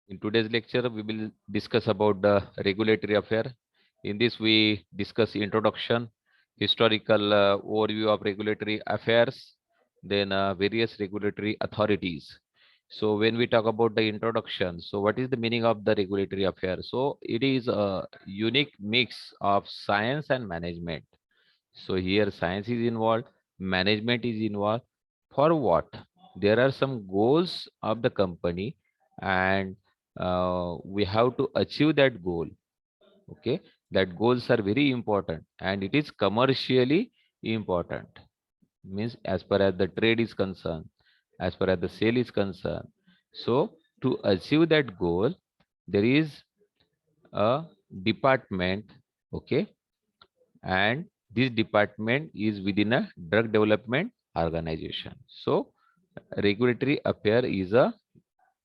In today's lecture, we will discuss about the regulatory affair. In this, we discuss introduction, historical overview of regulatory affairs, then various regulatory authorities. So when we talk about the introduction, so what is the meaning of the regulatory affair? So it is a unique mix of science and management. So here science is involved, management is involved. For what? There are some goals of the company, and we have to achieve that goal. Okay, that goals are very important, and it is commercially important. Means as far as the trade is concerned, as far as the sale is concerned. So to achieve that goal, there is a department. Okay, and this department is within a drug development organization. So regulatory affair is a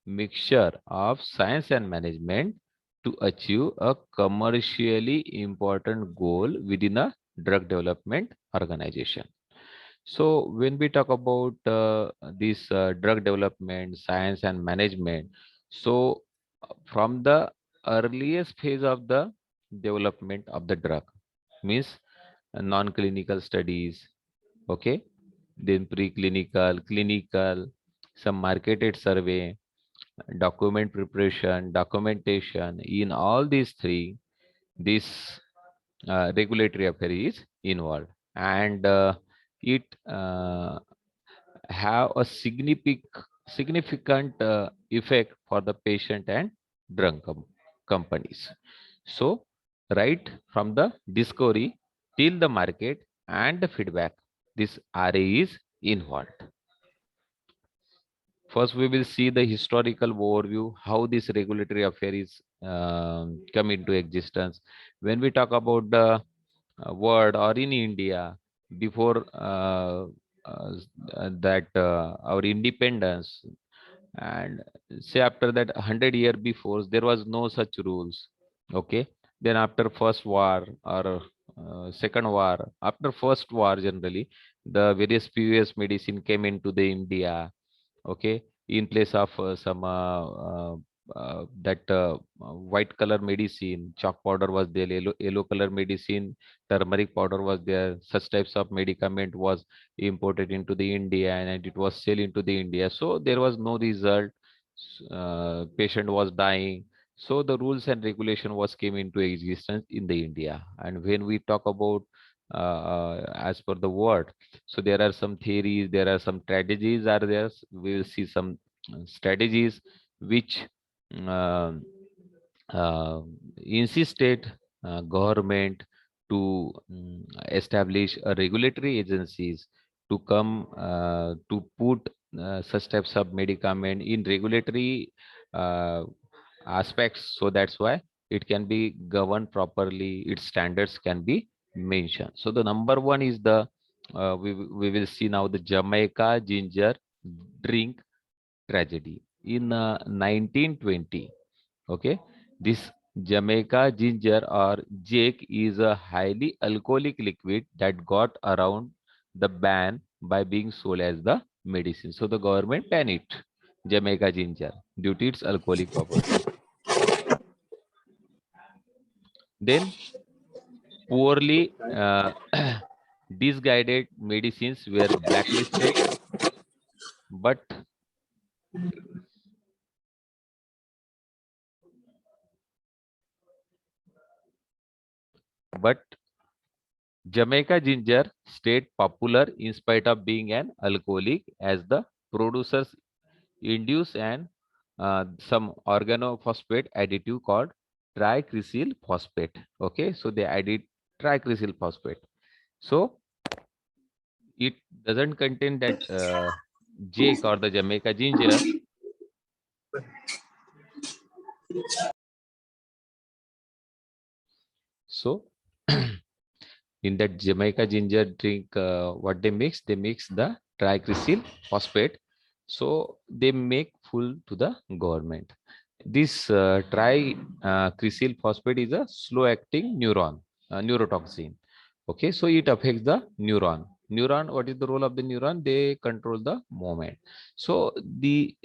mixture of science and management to achieve a commercially important goal within a drug development organization. So when we talk about this drug development science and management, so from the earliest phase of the development of the drug, means non-clinical studies, okay, then preclinical, clinical, some marketed survey, document preparation, documentation. In all these three, this regulatory affair is involved, and it have a significant effect for the patient and drug companies. So right from the discovery till the market and the feedback, this RA is involved. First, we will see the historical overview, how this regulatory affair is come into existence. When we talk about the world or in India, before that our independence, and say after that 100 year before, there was no such rules. Okay, then after first war or second war, after first war generally, the various previous medicine came into the India. Okay, in place of some that white color medicine, chalk powder was there, yellow color medicine, turmeric powder was there. Such types of medicament was imported into the India, and it was sold into the India. So there was no result. Patient was dying. So the rules and regulation was came into existence in the India. And when we talk about as per the word, so there are some theories, there are some strategies are there. We will see some strategies which um, insisted government to establish a regulatory agencies to come to put such types of medicament in regulatory uh, aspects. So that's why it can be governed properly, its standards can be mentioned. So the number one is the we will see now the Jamaica ginger drink tragedy in 1920. Okay, this Jamaica ginger or Jake is a highly alcoholic liquid that got around the ban by being sold as the medicine. So the government banned it, Jamaica ginger, due to its alcoholic property. Then poorly disguided medicines were blacklisted, but but Jamaica ginger stayed popular in spite of being an alcoholic, as the producers induce an some organophosphate additive called tricrysyl phosphate. Okay, so they added tricrysyl phosphate. So it doesn't contain that Jake or the Jamaica ginger. So in that Jamaica ginger drink, what they mix the tricrysyl phosphate. So they make full to the government. This tricrysyl phosphate is a slow acting neurotoxin. Okay, so it affects the neuron. Neuron, what is the role of the neuron? They control the movement. So the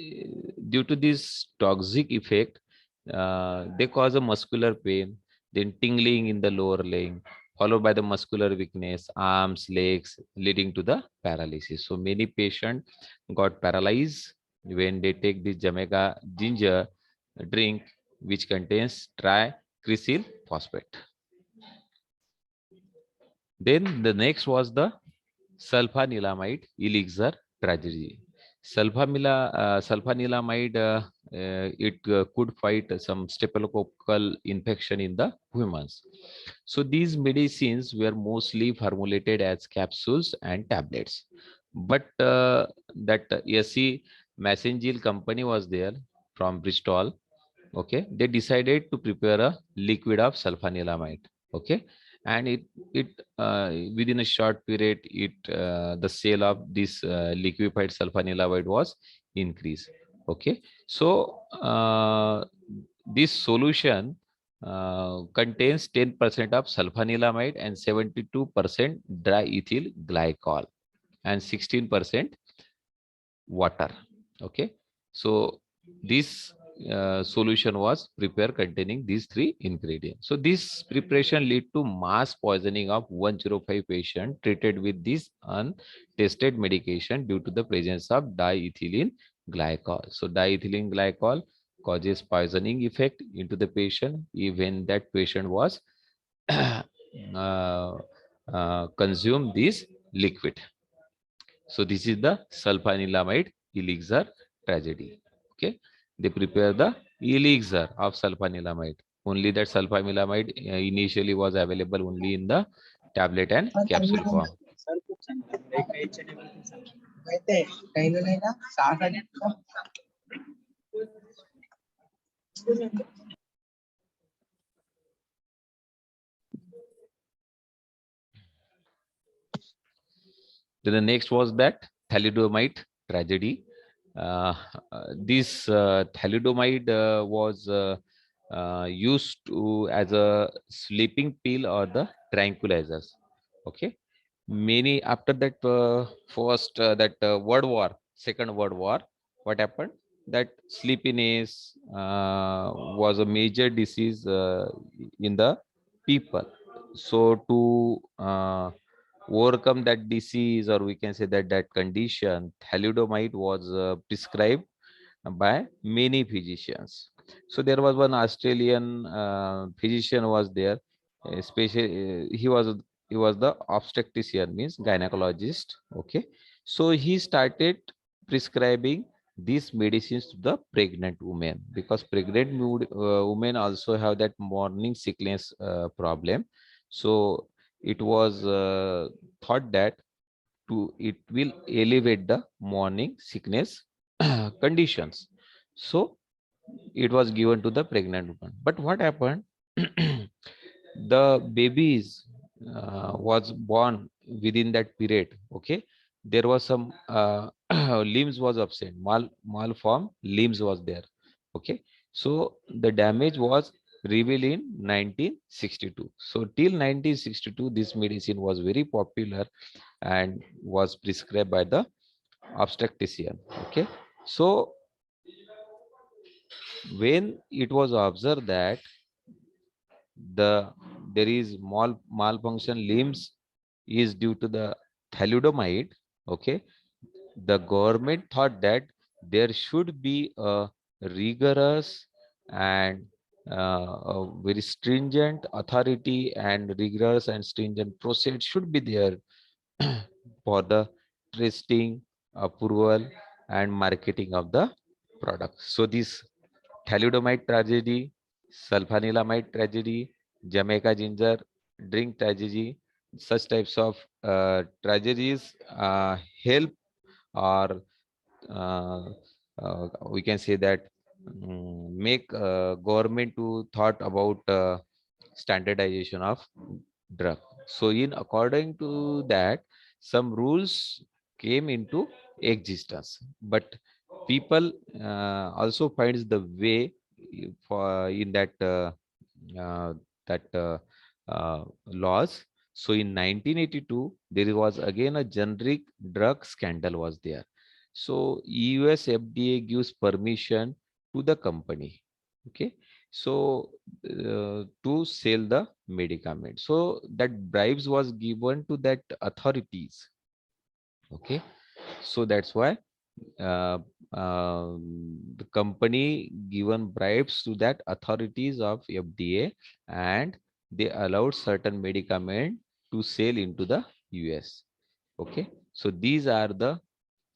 due to this toxic effect, They cause a muscular pain, then tingling in the lower leg, followed by the muscular weakness, arms, legs, leading to the paralysis. So many patients got paralyzed when they take this Jamaica ginger drink, which contains tricrylyl phosphate. Then the next was the sulfanilamide elixir tragedy. Sulfanilamide, it could fight some staphylococcal infection in the humans. So these medicines were mostly formulated as capsules and tablets. But that SC Messengill company was there from Bristol. Okay, they decided to prepare a liquid of sulfanilamide. Okay, and it within a short period, the sale of this liquefied sulfanilamide was increased. Okay, so this solution contains 10% of sulfanilamide and 72% diethyl glycol and 16% water. Okay, so this solution was prepared containing these three ingredients. So this preparation lead to mass poisoning of 105 patients treated with this untested medication due to the presence of diethylene glycol. So diethylene glycol causes poisoning effect into the patient even that patient was uh, consume this liquid. So this is the sulfanilamide elixir tragedy. Okay, they prepare the elixir of sulfanilamide. Only that sulfanilamide initially was available only in the tablet and capsule form. Then the next was that thalidomide tragedy. This thalidomide was used to as a sleeping pill or the tranquilizers. Okay, many after that first that World War, Second World War, what happened? That sleepiness was a major disease in the people. So to overcome that disease, or we can say that that condition, thalidomide was prescribed by many physicians. So there was one Australian physician was there, especially he was the obstetrician, means gynecologist. Okay, so he started prescribing these medicines to the pregnant women, because pregnant women also have that morning sickness problem. So it was thought that it will elevate the morning sickness conditions. So it was given to the pregnant woman. But what happened? The babies was born within that period. Okay, there was some limbs was absent, malformed limbs was there. Okay, so the damage was revealed in 1962. So till 1962 this medicine was very popular and was prescribed by the obstetrician. Okay, so when it was observed that the there is malfunction limbs is due to the thalidomide. Okay, the government thought that there should be a rigorous and a very stringent authority and rigorous and stringent process should be there for the testing, approval, and marketing of the product. So this thalidomide tragedy, sulfanilamide tragedy, Jamaica ginger drink tragedy, such types of tragedies help, or uh, we can say that make government to thought about standardization of drug. So in according to that, some rules came into existence, but people also finds the way for in uh, that laws. So in 1982 there was again a generic drug scandal was there. So US FDA gives permission to the company. Okay, So to sell the medicament, so that bribes was given to that authorities. Okay, so that's why uh, the company given bribes to that authorities of FDA, and they allowed certain medicament to sell into the US. Okay, so these are the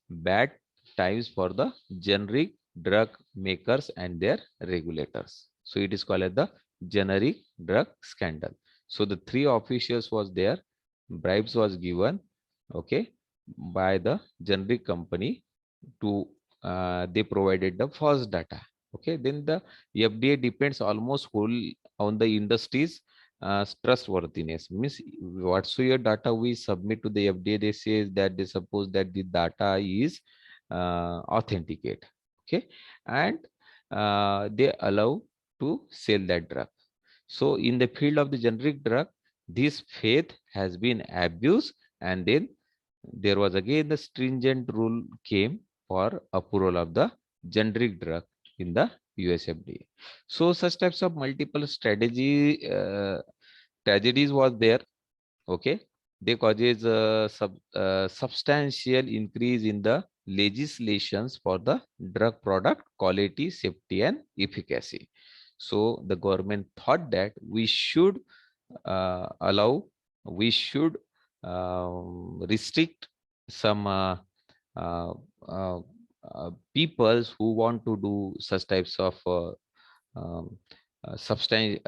bad times for the generic drug makers and their regulators. So it is called as the generic drug scandal. So the three officials was there, bribes was given, okay, by the generic company to they provided the false data. Okay, then the FDA depends almost whole on the industry's trustworthiness. Means whatsoever data we submit to the FDA, they say that they suppose that the data is authenticate. Okay, and they allow to sell that drug. So in the field of the generic drug, this faith has been abused, and then there was again the stringent rule came for approval of the generic drug in the US FDA. So such types of multiple tragedies was there. Okay, they causes a substantial increase in the legislations for the drug product quality, safety, and efficacy. So the government thought that we should allow, we should restrict some uh, uh, peoples who want to do such types of um, substance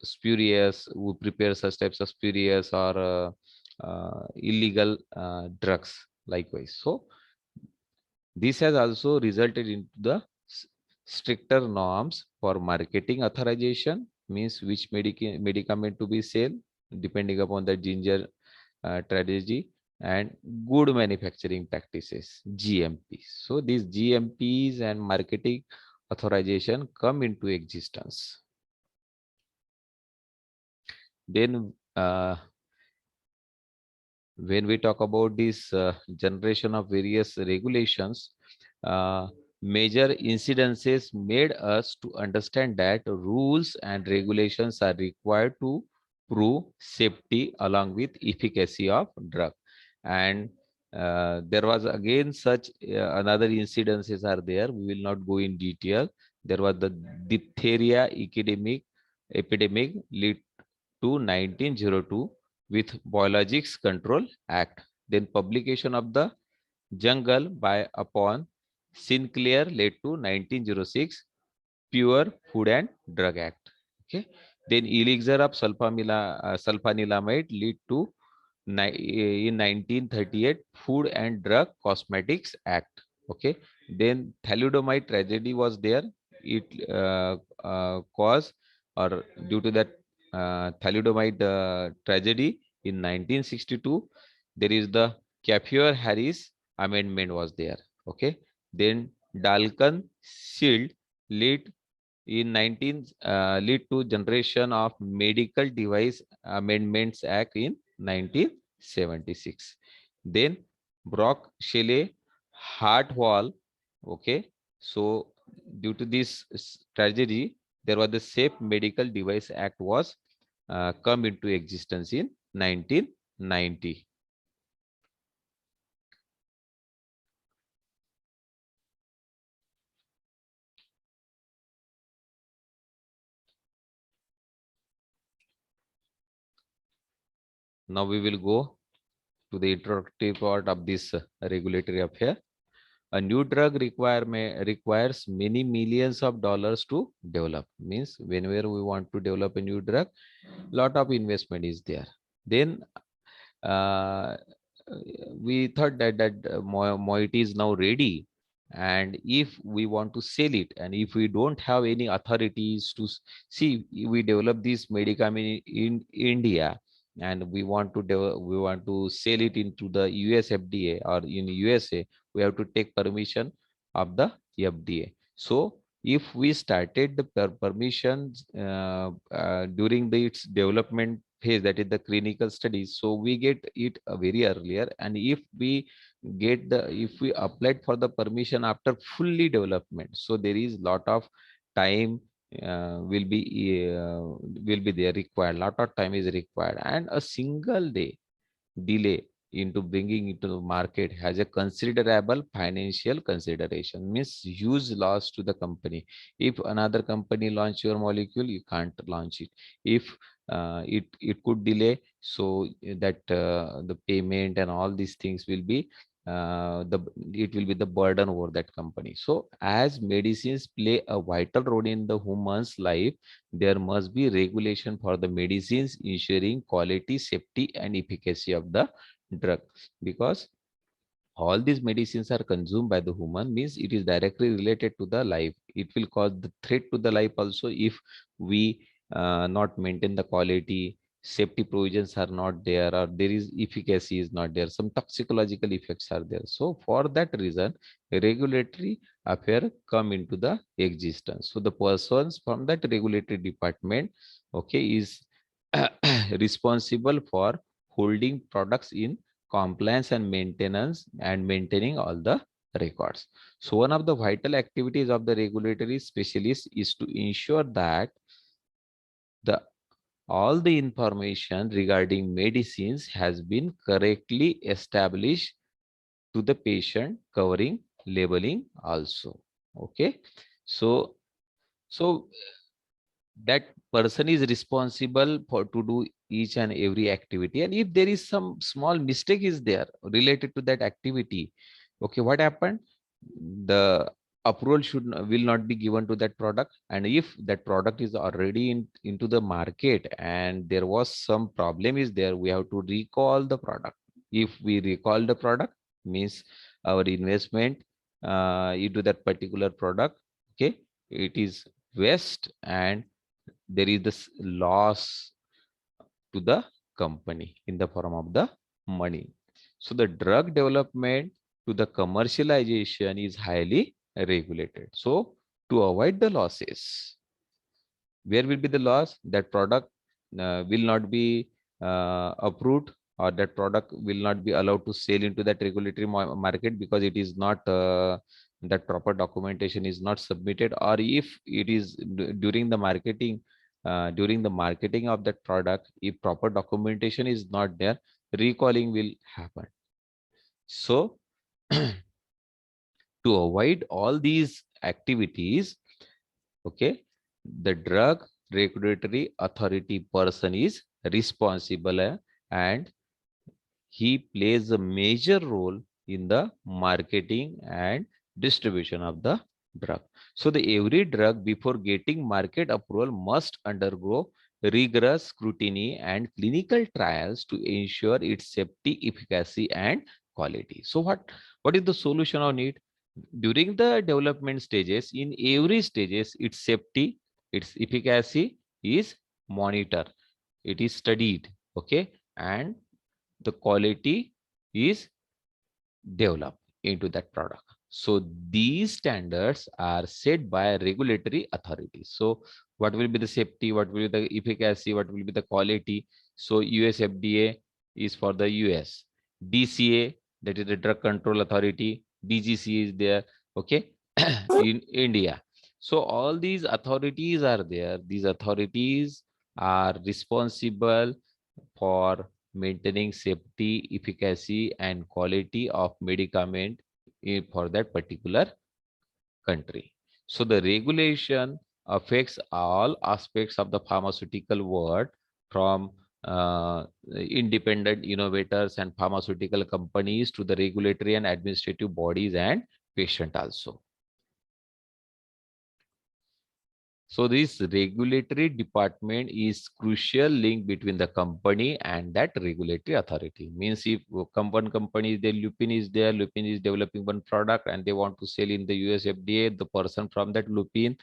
spurious, who prepare such types of spurious or illegal drugs likewise. So this has also resulted into the stricter norms for marketing authorization, means which medicament to be sold depending upon the ginger strategy, and good manufacturing practices, GMPs. So these GMPs and marketing authorization come into existence. Then when we talk about this generation of various regulations, major incidences made us to understand that rules and regulations are required to prove safety along with efficacy of drug. And there was again such another incidences are there. We will not go in detail. There was the diphtheria epidemic lead to 1902 with Biologics Control Act. Then publication of the Jungle by upon Sinclair led to 1906 Pure Food and Drug Act. Okay. Then elixir of sulfanilamide lead to in 1938 Food and Drug Cosmetics Act. Okay. Then thalidomide tragedy was there. It caused, or due to that thalidomide tragedy in 1962, there is the Capier Harris amendment was there. Okay. Then Dalton Shield lead in 19 lead to generation of Medical Device Amendments Act in 1976. Then Brock Shelley heart wall. Okay, so due to this tragedy, there was the Safe Medical Device Act was come into existence in 1990. Now we will go to the introductory part of this regulatory affair. A new drug requires many millions of dollars to develop. Means whenever we want to develop a new drug, lot of investment is there. Then uh, we thought that moiety is now ready, and if we want to sell it, and if we don't have any authorities to see, we develop this medicament in India, and we want to we want to sell it into the US FDA or in USA, we have to take permission of the FDA. So if we started the permissions during its development phase, that is the clinical studies, so we get it very earlier. And if we if we applied for the permission after fully development, so there is lot of time will be there required. Lot of time is required, and a single day delay into bringing it to the market has a considerable financial consideration, means huge loss to the company. If another company launch your molecule, you can't launch it. If it could delay, so that the payment and all these things will be the it will be the burden over that company. So as medicines play a vital role in the human's life, there must be regulation for the medicines ensuring quality, safety and efficacy of the drug, because all these medicines are consumed by the human, means it is directly related to the life. It will cause the threat to the life also if we not maintain the quality, safety provisions are not there, or there is efficacy is not there, some toxicological effects are there. So for that reason, regulatory affair come into the existence. So the persons from that regulatory department, okay, is responsible for holding products in compliance and maintenance and maintaining all the records. So one of the vital activities of the regulatory specialist is to ensure that the all the information regarding medicines has been correctly established to the patient, covering labeling also. Okay, so so that person is responsible for to do each and every activity, and if there is some small mistake is there related to that activity, okay, what happened, the approval will not be given to that product. And if that product is already into the market and there was some problem is there, we have to recall the product. If we recall the product, means our investment into that particular product, okay, it is waste, and there is this loss to the company in the form of the money. So the drug development to the commercialization is highly regulated. So to avoid the losses, where will be the loss? That product will not be approved, or that product will not be allowed to sell into that regulatory market because it is not that proper documentation is not submitted, or if it is during the marketing of that product, if proper documentation is not there, recalling will happen. So to avoid all these activities, okay, the drug regulatory authority person is responsible, and he plays a major role in the marketing and distribution of the drug. So the every drug before getting market approval must undergo rigorous scrutiny and clinical trials to ensure its safety, efficacy and quality. So what is the solution on it? During the development stages, in every stages, its safety, its efficacy is monitored, it is studied, okay, and the quality is developed into that product. So these standards are set by regulatory authorities. So what will be the safety, what will be the efficacy, what will be the quality? So US FDA is for the US, DCA, that is the Drug Control Authority, DGC is there, okay, in India. So all these authorities are there. These authorities are responsible for maintaining safety, efficacy, and quality of medicament for that particular country. So the regulation affects all aspects of the pharmaceutical world, from independent innovators and pharmaceutical companies to the regulatory and administrative bodies and patient also. So this regulatory department is crucial link between the company and that regulatory authority. Means if one company, the Lupin is there, Lupin is developing one product and they want to sell in the US FDA, the person from that Lupin,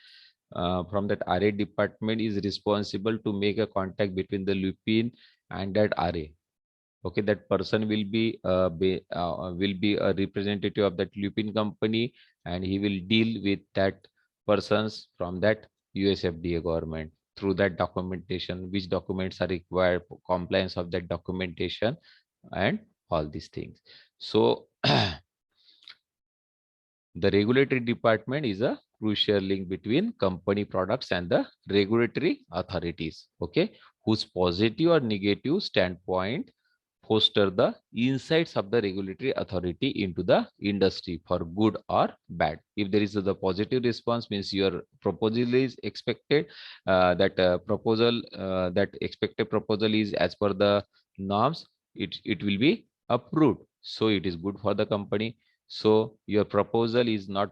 from that RA department is responsible to make a contact between the Lupin and that RA. Okay, that person will be a representative of that Lupin company, and he will deal with that persons from that US FDA government through that documentation, which documents are required for compliance of that documentation and all these things. So the regulatory department is a crucial link between company products and the regulatory authorities, okay, whose positive or negative standpoint foster the insights of the regulatory authority into the industry for good or bad. If there is the positive response, means your proposal is expected, that expected proposal is as per the norms, it will be approved, so it is good for the company. So your proposal is not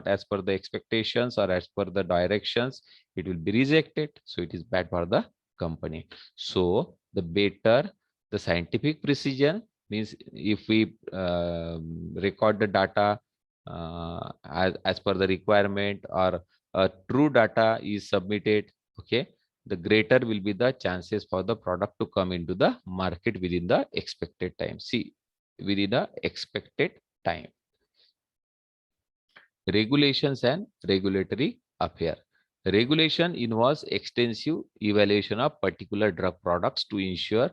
as per the expectations or as per the directions, it will be rejected, so it is bad for the company. So the better the scientific precision, means if we record the data as per the requirement, or true data is submitted, okay, the greater will be the chances for the product to come into the market within the expected time. See, within the expected time. Regulations and regulatory affair. Regulation involves extensive evaluation of particular drug products to ensure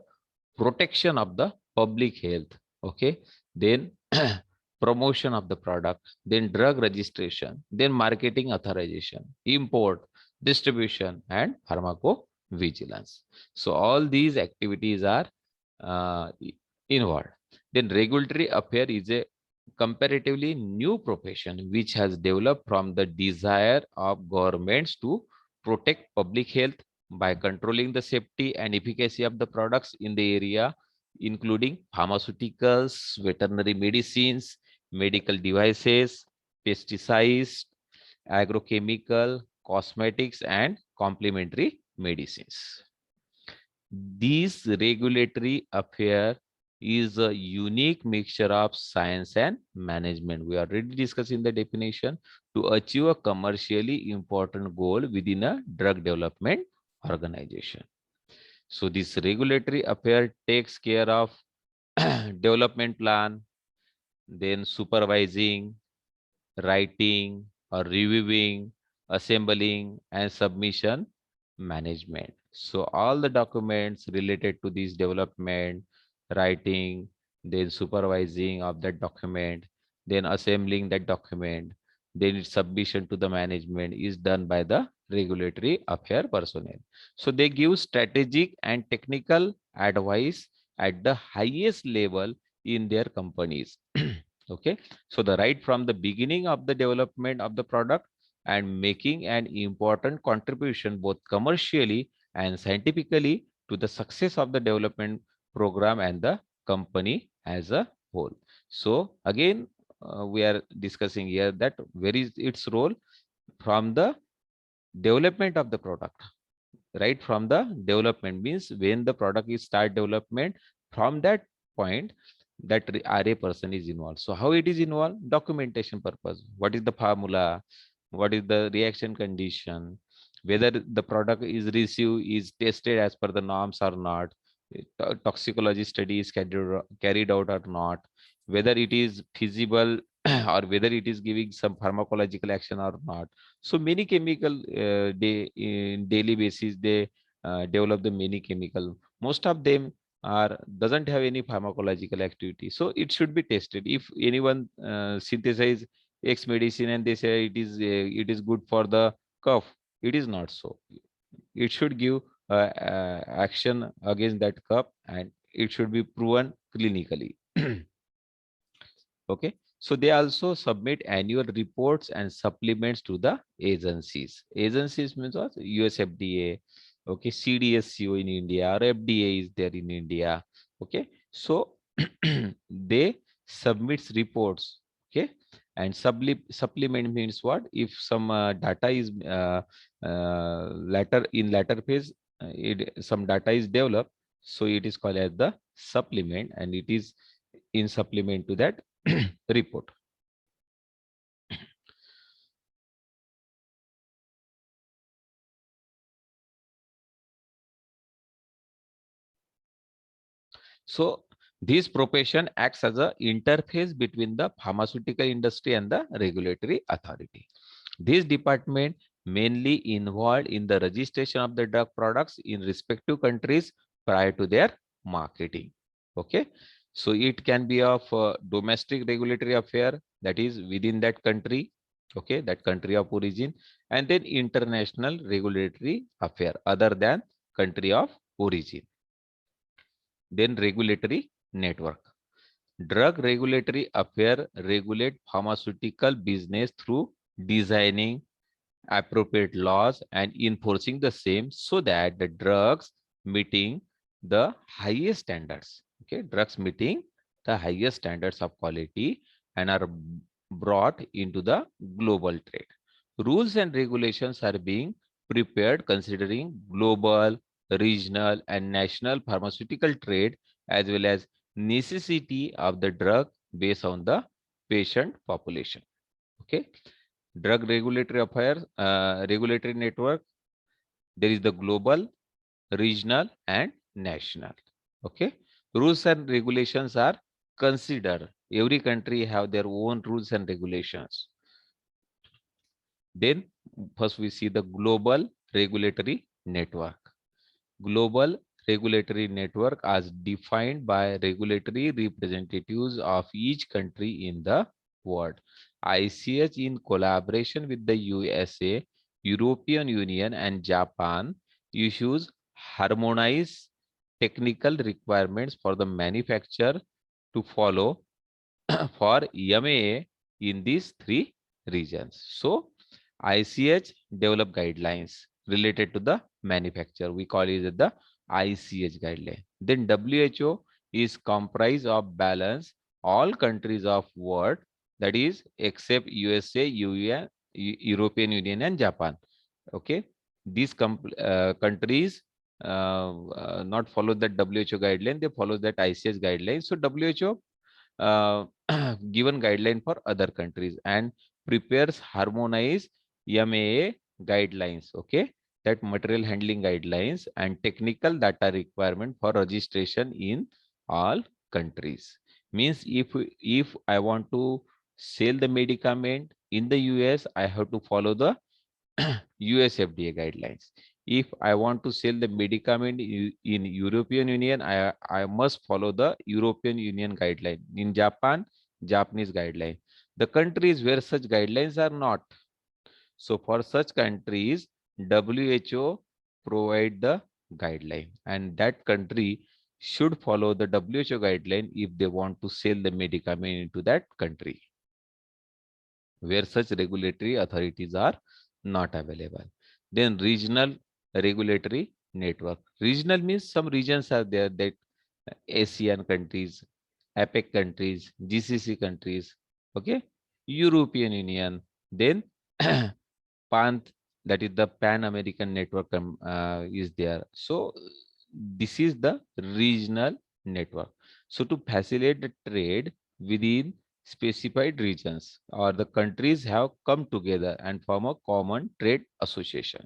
protection of the public health, okay, then promotion of the product, then drug registration, then marketing authorization, import, distribution, and pharmacovigilance. So all these activities are involved. Then regulatory affair is a comparatively new profession which has developed from the desire of governments to protect public health by controlling the safety and efficacy of the products in the area, including pharmaceuticals, veterinary medicines, medical devices, pesticides, agrochemical, cosmetics, and complementary medicines. This regulatory affair is a unique mixture of science and management. We are already discussing the definition to achieve a commercially important goal within a drug development organization. So this regulatory affair takes care of development plan, then supervising, writing or reviewing, assembling, and submission management. So all the documents related to this development, writing, then supervising of that document, then assembling that document, then its submission to the management is done by the regulatory affair personnel. So they give strategic and technical advice at the highest level in their companies. Okay, so the right from the beginning of the development of the product and making an important contribution both commercially and scientifically to the success of the development program and the company as a whole. So again, we are discussing here that where is its role from the development of the product. Right from the development means when the product is start development, from that point that RA person is involved. So how it is involved? Documentation purpose. What is the formula? What is the reaction condition? Whether the product is received, is tested as per the norms or not. Toxicology study is carried out or not. Whether it is feasible or whether it is giving some pharmacological action or not. So many chemical in daily basis they develop the many chemical. Most of them are doesn't have any pharmacological activity, so it should be tested. If anyone synthesize X medicine and they say it is good for the cough, it is not so. It should give action against that cough, and it should be proven clinically. Okay, so they also submit annual reports and supplements to the agencies. Agencies means what? USFDA, okay, CDSCO in India, or FDA is there in India. Okay, so they submits reports. Okay, and supplement means what? If some data is later phase, some data is developed, so it is called as the supplement, and it is in supplement to that report. So this profession acts as an interface between the pharmaceutical industry and the regulatory authority. This department mainly involved in the registration of the drug products in respective countries prior to their marketing. Okay, so it can be of domestic regulatory affair, that is within that country. Okay, that country of origin, and then international regulatory affair other than country of origin. Then regulatory network. Drug regulatory affair regulate pharmaceutical business through designing appropriate laws and enforcing the same so that the drugs meeting the highest standards. Okay, drugs meeting the highest standards of quality and are brought into the global trade. Rules and regulations are being prepared considering global, regional, and national pharmaceutical trade as well as necessity of the drug based on the patient population. Okay, drug regulatory affairs, regulatory network. There is the global, regional, and national. Okay, rules and regulations are considered. Every country have their own rules and regulations. Then first we see the global regulatory network. Global regulatory network as defined by regulatory representatives of each country in the world. ICH in collaboration with the USA, European Union and Japan issues harmonized technical requirements for the manufacturer to follow for EMA in these three regions. So ICH develop guidelines related to the manufacturer. We call it the ICH guideline. Then WHO is comprised of balance all countries of world, that is except USA, UN, European Union and Japan. Okay, these countries not follow that WHO guideline, they follow that ICH guideline. So WHO uh, given guideline for other countries and prepares harmonized MAA guidelines. Okay, that material handling guidelines and technical data requirement for registration in all countries. Means if I want to sell the medicament in the US, I have to follow the US FDA guidelines. If I want to sell the medicament in European Union, I must follow the European Union guideline. In Japan, Japanese guideline. The countries where such guidelines are not. So for such countries, WHO provide the guideline, and that country should follow the WHO guideline if they want to sell the medicament into that country where such regulatory authorities are not available. Then regional regulatory network. Regional means some regions are there, that ASEAN countries, APEC countries, GCC countries, okay, European Union, then PANT, that is the Pan American Network is there. So this is the regional network. So to facilitate the trade within specified regions or the countries have come together and form a common trade association.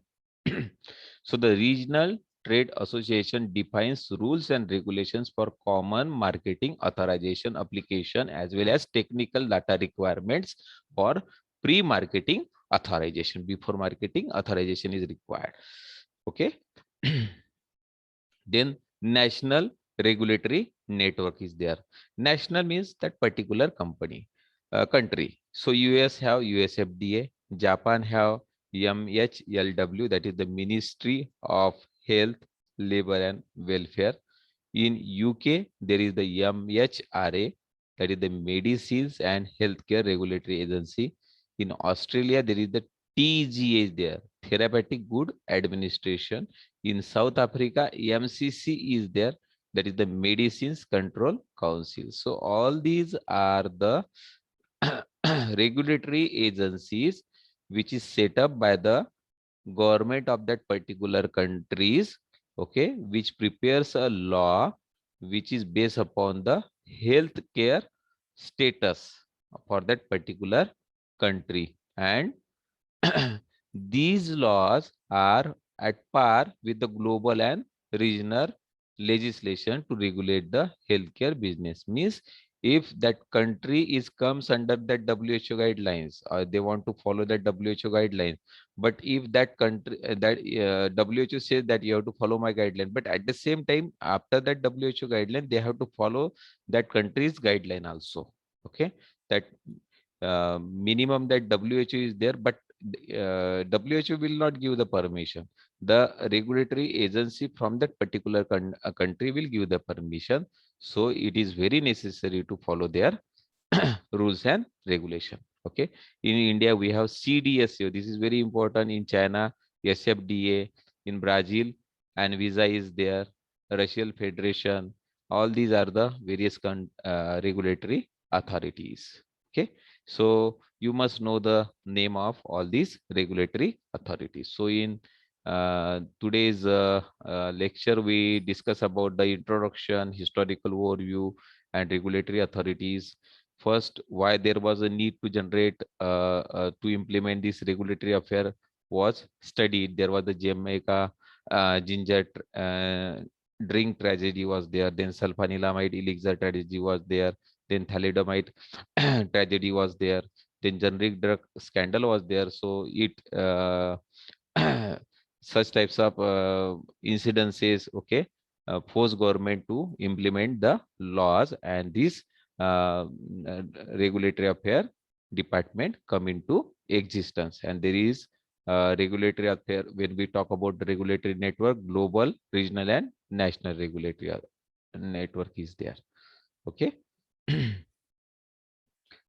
So the regional trade association defines rules and regulations for common marketing authorization application as well as technical data requirements for pre-marketing authorization. Before marketing authorization is required. Okay. Then national regulatory network is there. National means that particular country. So US have US FDA, Japan have MHLW, that is the Ministry of Health, Labor and Welfare. In UK, there is the MHRA, that is the Medicines and Healthcare Regulatory Agency. In Australia, there is the TGA there, Therapeutic Good Administration. In South Africa, MCC is there, that is the Medicines Control Council. So all these are the regulatory agencies which is set up by the government of that particular countries, okay, which prepares a law which is based upon the healthcare status for that particular country, and these laws are at par with the global and regional legislation to regulate the healthcare business. Means if that country is comes under that WHO guidelines or they want to follow that WHO guidelines, but if that country WHO says that you have to follow my guideline, but at the same time after that WHO guideline they have to follow that country's guideline also. Okay, that minimum that WHO is there, but WHO will not give the permission. The regulatory agency from that particular country will give the permission. So it is very necessary to follow their rules and regulation. Okay. In India, we have CDSCO. This is very important. In China, SFDA. In Brazil, Anvisa is there. Russian Federation. All these are the various regulatory authorities. Okay. So you must know the name of all these regulatory authorities. So in today's lecture, we discuss about the introduction, historical overview, and regulatory authorities. First, why there was a need to generate to implement this regulatory affair was studied. There was the Jamaica ginger drink tragedy was there. Then sulfanilamide elixir tragedy was there. Then thalidomide tragedy was there. Then generic drug scandal was there. So it such types of incidences, okay, force government to implement the laws, and this uh, uh, regulatory affair department come into existence. And there is regulatory affair. When we talk about the regulatory network, global, regional, and national regulatory network is there. Okay.